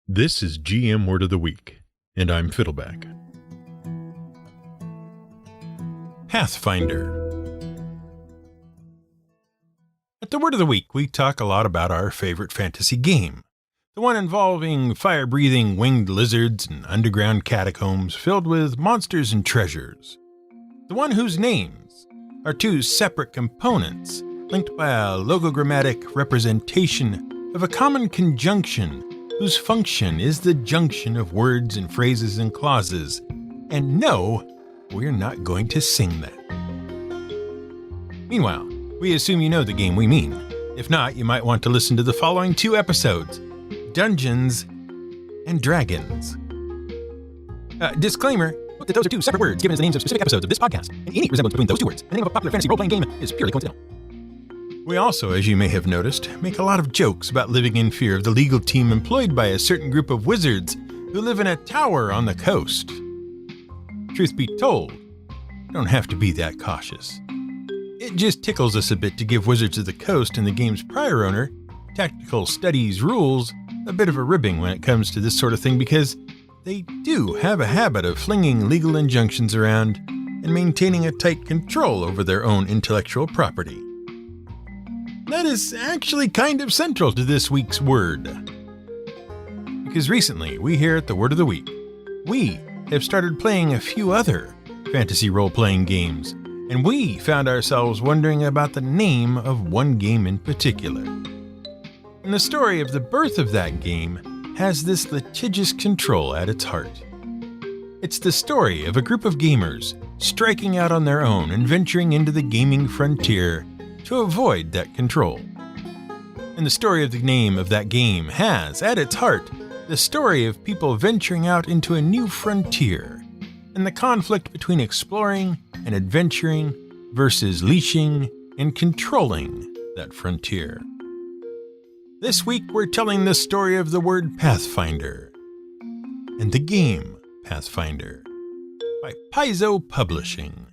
This is GM Word of the Week, and I'm Fiddleback. Pathfinder. At the Word of the Week, we talk a lot about our favorite fantasy game, the one involving fire-breathing winged lizards and underground catacombs filled with monsters and treasures. The one whose names are two separate components linked by a logogrammatic representation of a common conjunction whose function is the junction of words and phrases and clauses. And no, we're not going to sing that. Meanwhile, we assume you know the game we mean. If not, you might want to listen to the following two episodes: Dungeons and Dragons. Disclaimer, that those are two separate words given as the names of specific episodes of this podcast, and any resemblance between those two words and the name of a popular fantasy role-playing game is purely coincidental. We also, as you may have noticed, make a lot of jokes about living in fear of the legal team employed by a certain group of wizards who live in a tower on the coast. Truth be told, you don't have to be that cautious. It just tickles us a bit to give Wizards of the Coast and the game's prior owner, Tactical Studies Rules, a bit of a ribbing when it comes to this sort of thing because they do have a habit of flinging legal injunctions around and maintaining a tight control over their own intellectual property. That is actually kind of central to this week's word. Because recently, we here at the Word of the Week, we have started playing a few other fantasy role-playing games, and we found ourselves wondering about the name of one game in particular. And the story of the birth of that game has this litigious control at its heart. It's the story of a group of gamers striking out on their own and venturing into the gaming frontier to avoid that control. And the story of the name of that game has, at its heart, the story of people venturing out into a new frontier, and the conflict between exploring and adventuring versus leashing and controlling that frontier. This week we're telling the story of the word Pathfinder and the game Pathfinder by Paizo Publishing.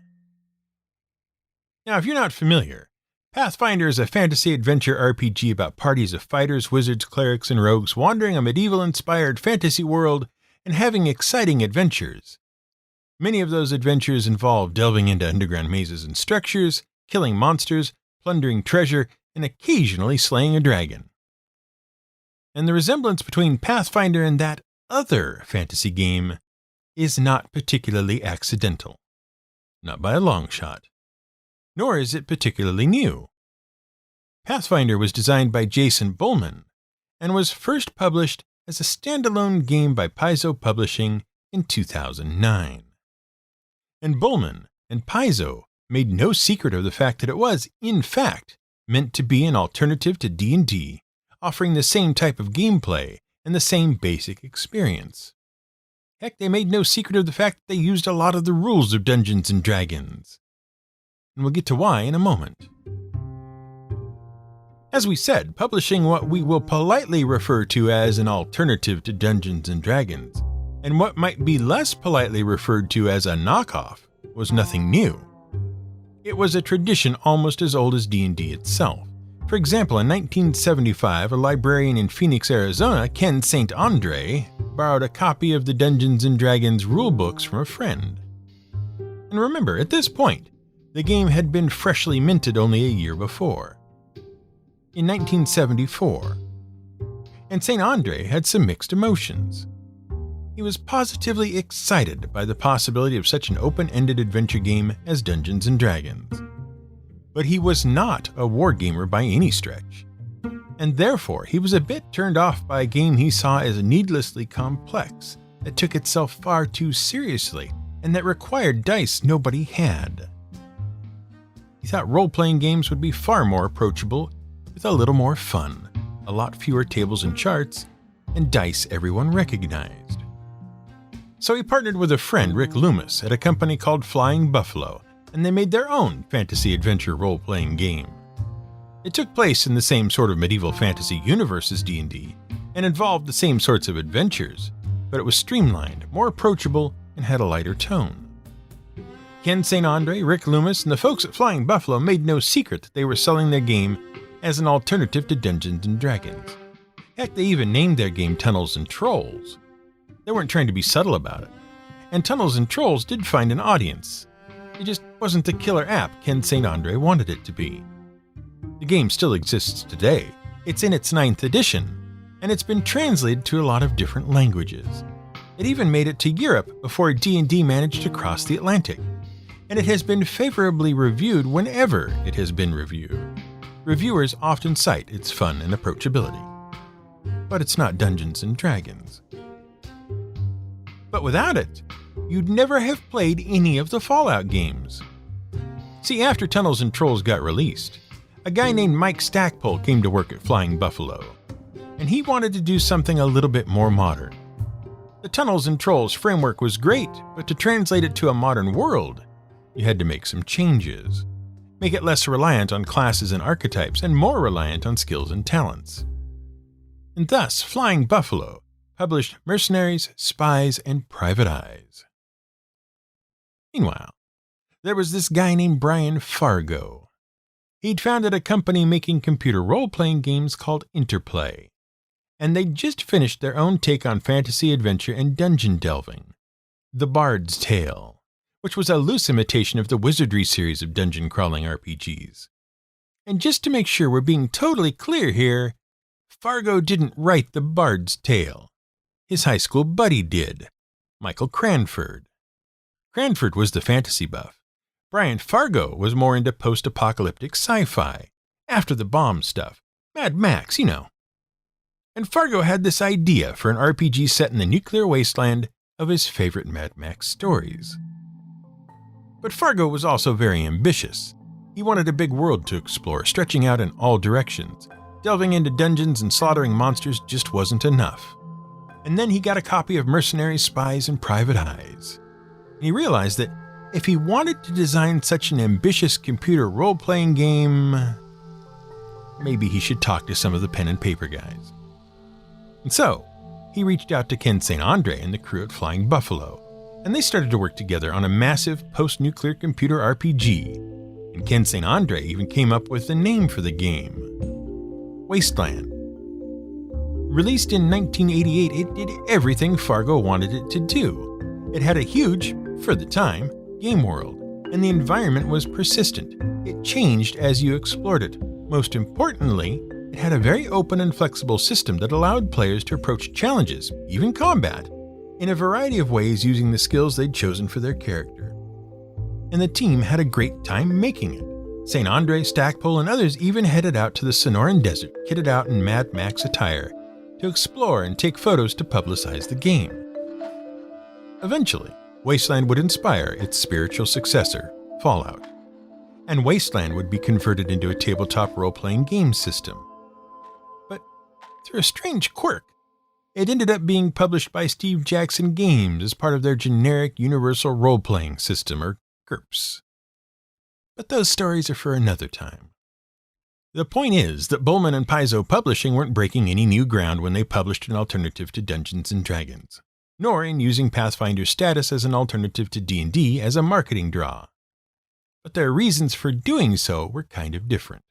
Now, if you're not familiar, Pathfinder is a fantasy-adventure RPG about parties of fighters, wizards, clerics, and rogues wandering a medieval-inspired fantasy world and having exciting adventures. Many of those adventures involve delving into underground mazes and structures, killing monsters, plundering treasure, and occasionally slaying a dragon. And the resemblance between Pathfinder and that other fantasy game is not particularly accidental. Not by a long shot. Nor is it particularly new. Pathfinder was designed by Jason Bullman and was first published as a standalone game by Paizo Publishing in 2009. And Bullman and Paizo made no secret of the fact that it was, in fact, meant to be an alternative to D&D, offering the same type of gameplay and the same basic experience. Heck, they made no secret of the fact that they used a lot of the rules of Dungeons and Dragons. And we'll get to why in a moment. As we said, publishing what we will politely refer to as an alternative to Dungeons & Dragons, and what might be less politely referred to as a knockoff, was nothing new. It was a tradition almost as old as D&D itself. For example, in 1975, a librarian in Phoenix, Arizona, Ken St. Andre, borrowed a copy of the Dungeons & Dragons rulebooks from a friend. And remember, at this point, the game had been freshly minted only a year before, in 1974, and St. Andre had some mixed emotions. He was positively excited by the possibility of such an open-ended adventure game as Dungeons & Dragons. But he was not a wargamer by any stretch, and therefore he was a bit turned off by a game he saw as needlessly complex, that took itself far too seriously, and that required dice nobody had. He thought role-playing games would be far more approachable, with a little more fun, a lot fewer tables and charts, and dice everyone recognized. So he partnered with a friend, Rick Loomis, at a company called Flying Buffalo, and they made their own fantasy-adventure role-playing game. It took place in the same sort of medieval fantasy universe as D&D, and involved the same sorts of adventures, but it was streamlined, more approachable, and had a lighter tone. Ken St. Andre, Rick Loomis, and the folks at Flying Buffalo made no secret that they were selling their game as an alternative to Dungeons & Dragons. Heck, they even named their game Tunnels and Trolls. They weren't trying to be subtle about it. And Tunnels and Trolls did find an audience. It just wasn't the killer app Ken St. Andre wanted it to be. The game still exists today. It's in its 9th edition, and it's been translated to a lot of different languages. It even made it to Europe before D&D managed to cross the Atlantic, and it has been favorably reviewed whenever it has been reviewed. Reviewers often cite its fun and approachability. But it's not Dungeons & Dragons. But without it, you'd never have played any of the Fallout games. See, after Tunnels and Trolls got released, a guy named Mike Stackpole came to work at Flying Buffalo, and he wanted to do something a little bit more modern. The Tunnels and Trolls framework was great, but to translate it to a modern world, you had to make some changes. Make it less reliant on classes and archetypes and more reliant on skills and talents. And thus, Flying Buffalo published Mercenaries, Spies, and Private Eyes. Meanwhile, there was this guy named Brian Fargo. He'd founded a company making computer role-playing games called Interplay, and they'd just finished their own take on fantasy adventure and dungeon delving, The Bard's Tale, which was a loose imitation of the Wizardry series of dungeon-crawling RPGs. And just to make sure we're being totally clear here, Fargo didn't write The Bard's Tale. His high school buddy did, Michael Cranford. Cranford was the fantasy buff. Brian Fargo was more into post-apocalyptic sci-fi, after the bomb stuff, Mad Max, you know. And Fargo had this idea for an RPG set in the nuclear wasteland of his favorite Mad Max stories. But Fargo was also very ambitious. He wanted a big world to explore, stretching out in all directions. Delving into dungeons and slaughtering monsters just wasn't enough. And then he got a copy of Mercenaries, Spies, and Private Eyes. And he realized that if he wanted to design such an ambitious computer role-playing game, maybe he should talk to some of the pen and paper guys. And so, he reached out to Ken St. Andre and the crew at Flying Buffalo, and they started to work together on a massive post-nuclear computer RPG. And Ken St. Andre even came up with the name for the game, Wasteland. Released in 1988, it did everything Fargo wanted it to do. It had a huge, for the time, game world, and the environment was persistent. It changed as you explored it. Most importantly, it had a very open and flexible system that allowed players to approach challenges, even combat, in a variety of ways using the skills they'd chosen for their character. And the team had a great time making it. St. Andre, Stackpole, and others even headed out to the Sonoran Desert, kitted out in Mad Max attire, to explore and take photos to publicize the game. Eventually, Wasteland would inspire its spiritual successor, Fallout, and Wasteland would be converted into a tabletop role-playing game system. But through a strange quirk, it ended up being published by Steve Jackson Games as part of their generic Universal Role-Playing System, or GURPS. But those stories are for another time. The point is that Bullman and Paizo Publishing weren't breaking any new ground when they published an alternative to Dungeons & Dragons, nor in using Pathfinder's status as an alternative to D&D as a marketing draw. But their reasons for doing so were kind of different.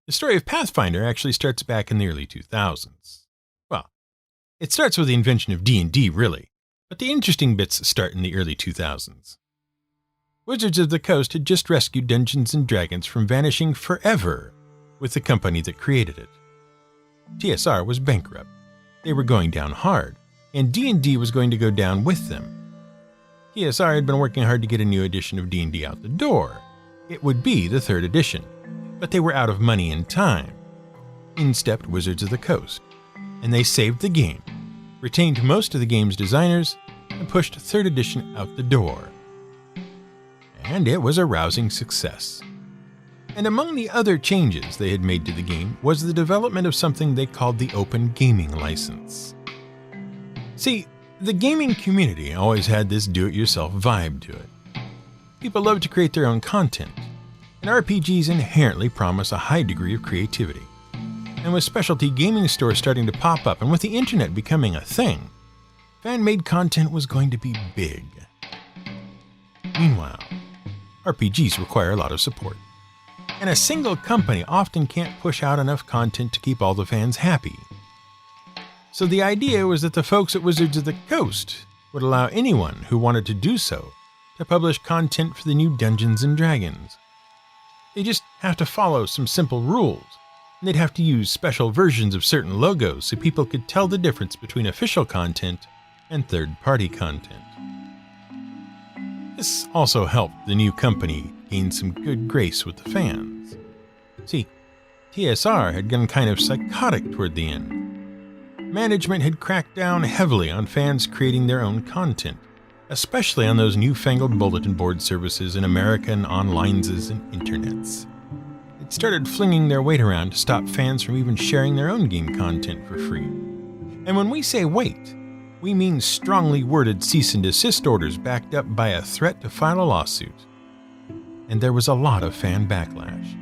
The story of Pathfinder actually starts back in the early 2000s. Well, it starts with the invention of D&D, really, but the interesting bits start in the early 2000s. Wizards of the Coast had just rescued Dungeons & Dragons from vanishing forever with the company that created it. TSR was bankrupt. They were going down hard, and D&D was going to go down with them. TSR had been working hard to get a new edition of D&D out the door. It would be the 3rd edition, but they were out of money and time. In stepped Wizards of the Coast, and they saved the game, retained most of the game's designers, and pushed 3rd edition out the door. And it was a rousing success. And among the other changes they had made to the game was the development of something they called the Open Gaming License. See, the gaming community always had this do-it-yourself vibe to it. People love to create their own content, and RPGs inherently promise a high degree of creativity. And with specialty gaming stores starting to pop up and with the internet becoming a thing, fan-made content was going to be big. Meanwhile, RPGs require a lot of support. and a single company often can't push out enough content to keep all the fans happy. So the idea was that the folks at Wizards of the Coast would allow anyone who wanted to do so to publish content for the new Dungeons & Dragons. They just have to follow some simple rules, and they'd have to use special versions of certain logos so people could tell the difference between official content and third-party content. This also helped the new company gain some good grace with the fans. See, TSR had gone kind of psychotic toward the end. Management had cracked down heavily on fans creating their own content, especially on those newfangled bulletin board services in America and onlineses and internets. It started flinging their weight around to stop fans from even sharing their own game content for free. And when we say weight, we mean strongly worded cease and desist orders backed up by a threat to file a lawsuit. And there was a lot of fan backlash.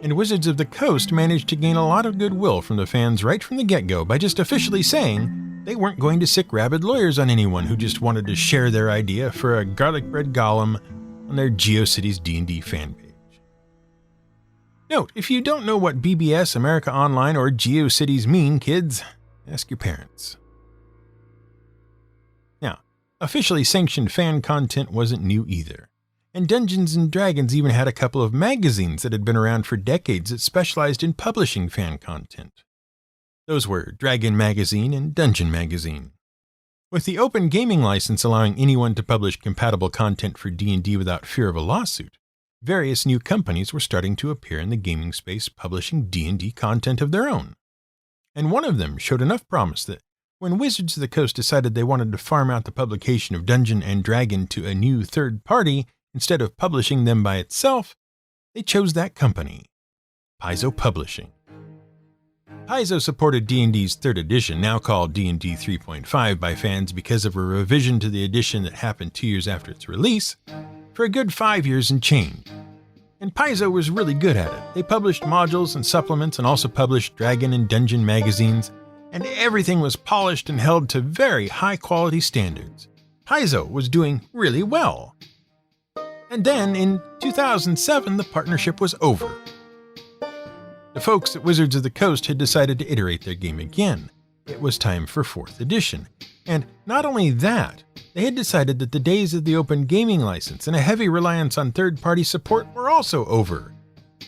And Wizards of the Coast managed to gain a lot of goodwill from the fans right from the get-go by just officially saying they weren't going to sick rabid lawyers on anyone who just wanted to share their idea for a garlic bread golem on their GeoCities D&D fan page. Note, if you don't know what BBS, America Online, or GeoCities mean, kids, ask your parents. Now, officially sanctioned fan content wasn't new either. And Dungeons & Dragons even had a couple of magazines that had been around for decades that specialized in publishing fan content. Those were Dragon Magazine and Dungeon Magazine. With the open gaming license allowing anyone to publish compatible content for D&D without fear of a lawsuit, various new companies were starting to appear in the gaming space publishing D&D content of their own. And one of them showed enough promise that when Wizards of the Coast decided they wanted to farm out the publication of Dungeon & Dragon to a new third party, instead of publishing them by itself, they chose that company, Paizo Publishing. Paizo supported D&D's 3rd edition, now called D&D 3.5 by fans because of a revision to the edition that happened 2 years after its release, for a good 5 years and change. And Paizo was really good at it. They published modules and supplements and also published Dragon and Dungeon magazines, and everything was polished and held to very high-quality standards. Paizo was doing really well. And then, in 2007, the partnership was over. The folks at Wizards of the Coast had decided to iterate their game again. It was time for 4th edition. And not only that, they had decided that the days of the open gaming license and a heavy reliance on third-party support were also over.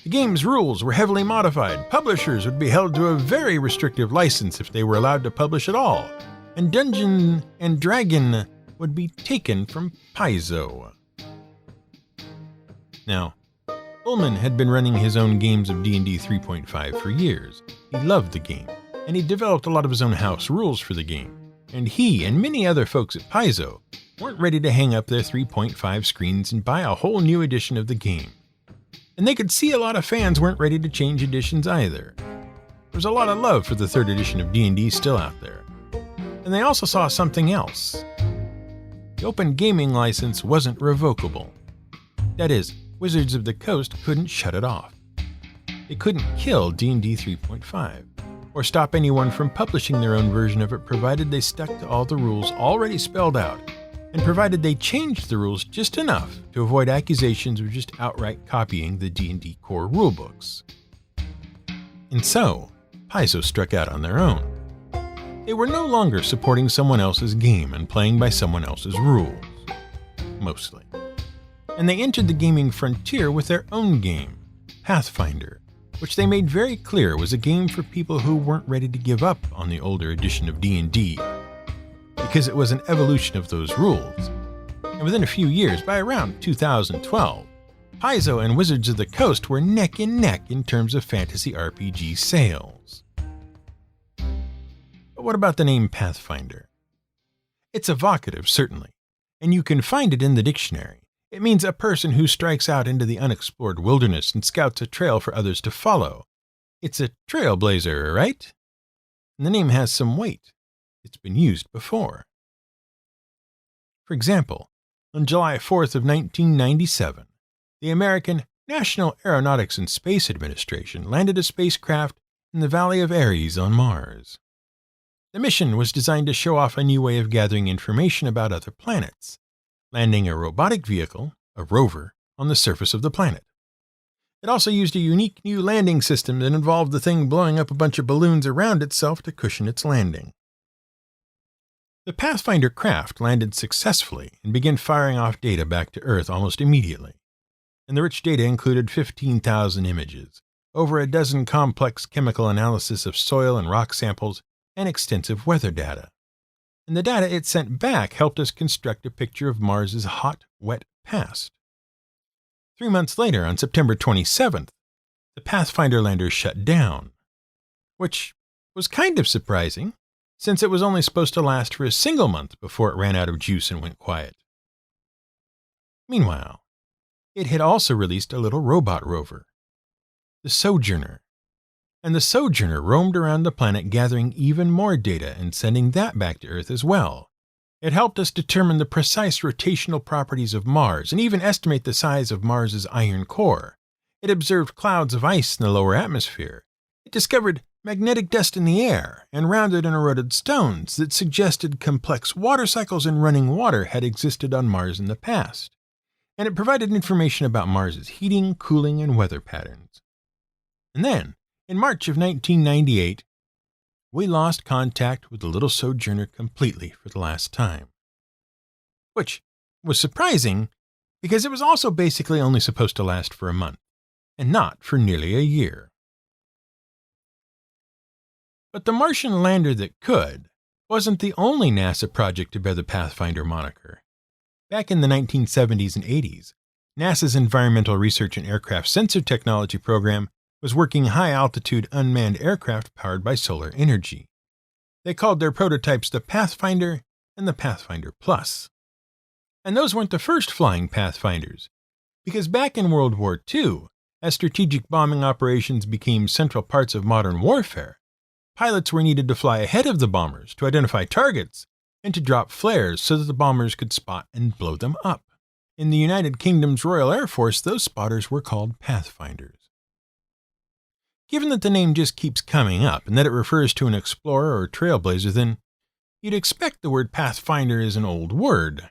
The game's rules were heavily modified. Publishers would be held to a very restrictive license if they were allowed to publish at all. And Dungeon & Dragon would be taken from Paizo. Now, Ullman had been running his own games of D&D 3.5 for years. He loved the game, and he developed a lot of his own house rules for the game. And he and many other folks at Paizo weren't ready to hang up their 3.5 screens and buy a whole new edition of the game. And they could see a lot of fans weren't ready to change editions either. There's a lot of love for the 3rd edition of D&D still out there. And they also saw something else. The open gaming license wasn't revocable. That is, Wizards of the Coast couldn't shut it off. They couldn't kill D&D 3.5, or stop anyone from publishing their own version of it provided they stuck to all the rules already spelled out, and provided they changed the rules just enough to avoid accusations of just outright copying the D&D core rulebooks. And so, Paizo struck out on their own. They were no longer supporting someone else's game and playing by someone else's rules. Mostly. And they entered the gaming frontier with their own game, Pathfinder, which they made very clear was a game for people who weren't ready to give up on the older edition of D&D, because it was an evolution of those rules. And within a few years, by around 2012, Paizo and Wizards of the Coast were neck and neck in terms of fantasy RPG sales. But what about the name Pathfinder? It's evocative, certainly, and you can find it in the dictionary. It means a person who strikes out into the unexplored wilderness and scouts a trail for others to follow. It's a trailblazer, right? And the name has some weight. It's been used before. For example, on July 4th of 1997, the American National Aeronautics and Space Administration landed a spacecraft in the Valley of Ares on Mars. The mission was designed to show off a new way of gathering information about other planets, landing a robotic vehicle, a rover, on the surface of the planet. It also used a unique new landing system that involved the thing blowing up a bunch of balloons around itself to cushion its landing. The Pathfinder craft landed successfully and began firing off data back to Earth almost immediately. And the rich data included 15,000 images, over a dozen complex chemical analysis of soil and rock samples, and extensive weather data. And the data it sent back helped us construct a picture of Mars's hot, wet past. 3 months later, on September 27th, the Pathfinder lander shut down, which was kind of surprising, since it was only supposed to last for a single month before it ran out of juice and went quiet. Meanwhile, it had also released a little robot rover, the Sojourner, and the Sojourner roamed around the planet gathering even more data and sending that back to Earth as well. It helped us determine the precise rotational properties of Mars and even estimate the size of Mars's iron core. It observed clouds of ice in the lower atmosphere. It discovered magnetic dust in the air and rounded and eroded stones that suggested complex water cycles and running water had existed on Mars in the past. And it provided information about Mars's heating, cooling, and weather patterns. And then, in March of 1998, we lost contact with the little Sojourner completely for the last time. Which was surprising, because it was also basically only supposed to last for a month, and not for nearly a year. But the Martian lander that could wasn't the only NASA project to bear the Pathfinder moniker. Back in the 1970s and 80s, NASA's Environmental Research and Aircraft Sensor Technology program was working high-altitude unmanned aircraft powered by solar energy. They called their prototypes the Pathfinder and the Pathfinder Plus. And those weren't the first flying Pathfinders, because back in World War II, as strategic bombing operations became central parts of modern warfare, pilots were needed to fly ahead of the bombers to identify targets and to drop flares so that the bombers could spot and blow them up. In the United Kingdom's Royal Air Force, those spotters were called Pathfinders. Given that the name just keeps coming up and that it refers to an explorer or trailblazer, then you'd expect the word Pathfinder is an old word.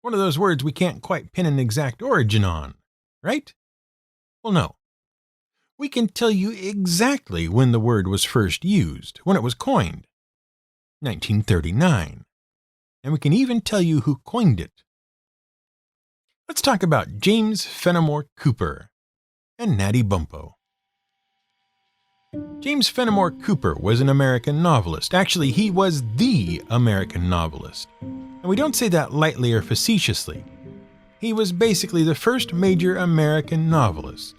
One of those words we can't quite pin an exact origin on, right? Well, no. We can tell you exactly when the word was first used, when it was coined. 1939. And we can even tell you who coined it. Let's talk about James Fenimore Cooper and Natty Bumppo. James Fenimore Cooper was an American novelist. Actually, he was the American novelist. And we don't say that lightly or facetiously. He was basically the first major American novelist.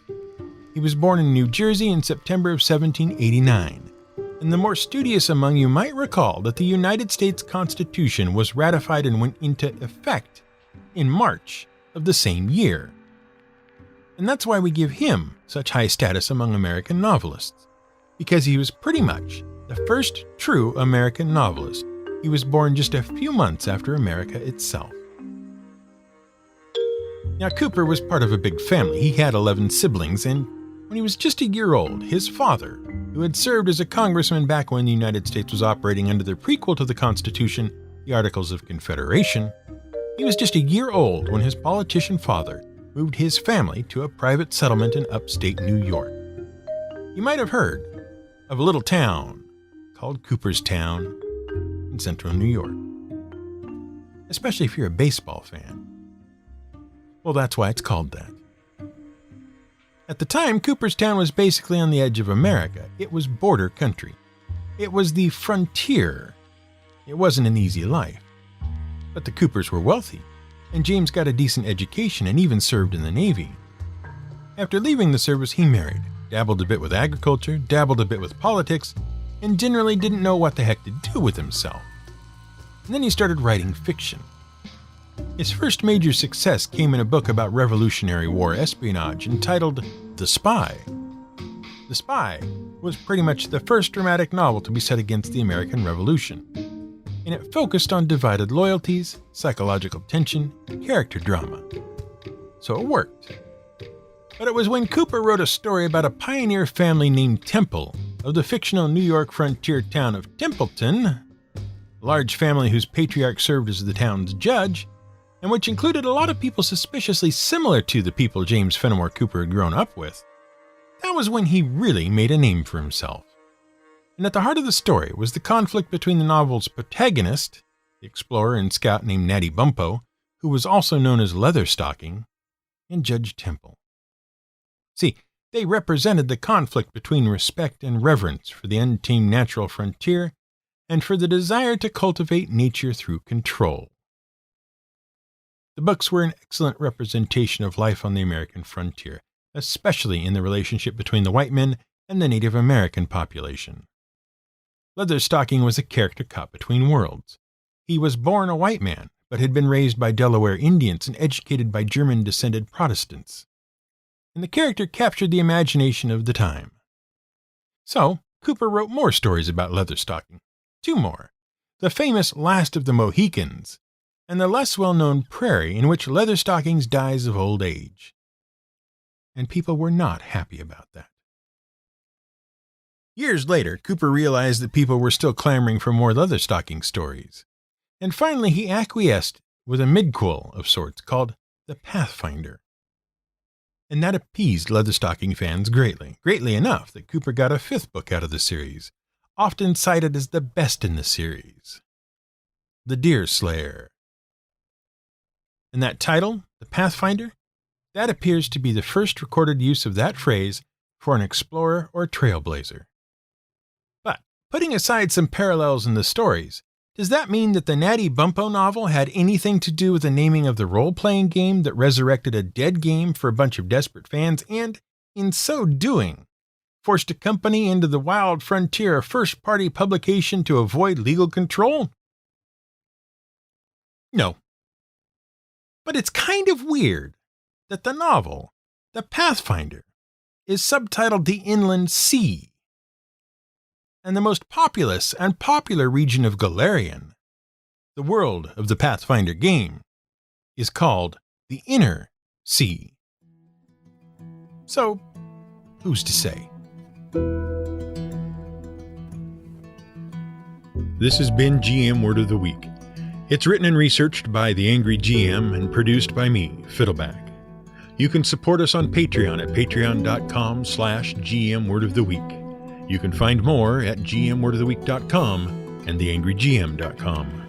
He was born in New Jersey in September of 1789. And the more studious among you might recall that the United States Constitution was ratified and went into effect in March of the same year. And that's why we give him such high status among American novelists. Because he was pretty much the first true American novelist. He was born just a few months after America itself. Now, Cooper was part of a big family. He had 11 siblings, and when he was just a year old, his father, who had served as a congressman back when the United States was operating under the prequel to the Constitution, the Articles of Confederation, he was just a year old when his politician father moved his family to a private settlement in upstate New York. You might have heard of a little town called Cooperstown in central New York, especially if you're a baseball fan. Well, that's why it's called that. At the time, Cooperstown was basically on the edge of America. It was border country. It was the frontier. It wasn't an easy life. But the Coopers were wealthy, and James got a decent education and even served in the Navy. After leaving the service, he married, dabbled a bit with agriculture, dabbled a bit with politics, and generally didn't know what the heck to do with himself. And then he started writing fiction. His first major success came in a book about Revolutionary War espionage entitled The Spy. The Spy was pretty much the first dramatic novel to be set against the American Revolution, and it focused on divided loyalties, psychological tension, and character drama. So it worked. But it was when Cooper wrote a story about a pioneer family named Temple of the fictional New York frontier town of Templeton, a large family whose patriarch served as the town's judge, and which included a lot of people suspiciously similar to the people James Fenimore Cooper had grown up with, that was when he really made a name for himself. And at the heart of the story was the conflict between the novel's protagonist, the explorer and scout named Natty Bumppo, who was also known as Leatherstocking, and Judge Temple. See, they represented the conflict between respect and reverence for the untamed natural frontier and for the desire to cultivate nature through control. The books were an excellent representation of life on the American frontier, especially in the relationship between the white men and the Native American population. Leatherstocking was a character caught between worlds. He was born a white man, but had been raised by Delaware Indians and educated by German-descended Protestants. And the character captured the imagination of the time. So, Cooper wrote more stories about Leatherstocking. 2 more. The famous Last of the Mohicans, and the less well-known Prairie, in which Leatherstockings dies of old age. And people were not happy about that. Years later, Cooper realized that people were still clamoring for more Leatherstocking stories, and finally he acquiesced with a midquel of sorts called The Pathfinder. And that appeased Leatherstocking fans greatly enough that Cooper got a 5th book out of the series, often cited as the best in the series, The Deer Slayer. And that title, The Pathfinder, that appears to be the first recorded use of that phrase for an explorer or trailblazer. But, putting aside some parallels in the stories, does that mean that the Natty Bumppo novel had anything to do with the naming of the role-playing game that resurrected a dead game for a bunch of desperate fans and, in so doing, forced a company into the wild frontier of first-party publication to avoid legal control? No. But it's kind of weird that the novel, The Pathfinder, is subtitled The Inland Sea, and the most populous and popular region of Galarian, the world of the Pathfinder game, is called the Inner Sea. So, who's to say? This has been GM Word of the Week. It's written and researched by The Angry GM and produced by me, Fiddleback. You can support us on Patreon at patreon.com/GMWordOfTheWeek. You can find more at gmwordoftheweek.com and theangrygm.com.